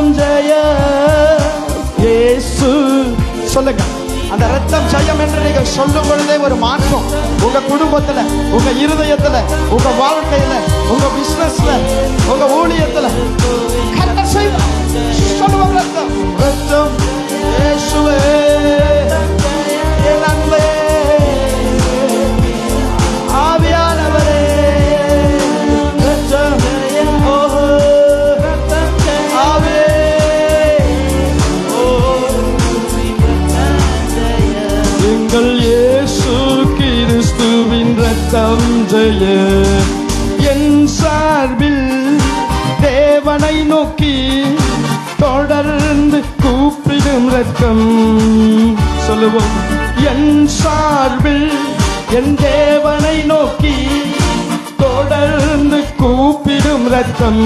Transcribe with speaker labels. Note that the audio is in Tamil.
Speaker 1: ரத்தம் ஜெய இயேசு. சொல்லுங்க, அந்த ரத்தம் ஜெயம் என்று நீங்க சொல்லும் பொழுதே ஒரு மாற்றம் உங்க குடும்பத்துல, உங்க இருதயத்துல, உங்க வாழ்க்கையில, உங்க பிசினஸ்ல, உங்க ஊழியத்துல சொல்லுவோம். ரத்தம் ரத்தம் இயேசுவே என் அன்பே ஆவியானவரே. ரத்தம் ஆவே எங்கள் இயேசு கிறிஸ்துவின் ரத்தம் ஜெய. என் சார்பில் தேவனை நோக்கி தொடர்ந்து கூப்பிடும் ரத்தம். சொல்லுவோம், என் சார்பில் என் தேவனை நோக்கி தொடர்ந்து கூப்பிடும் ரத்தம்.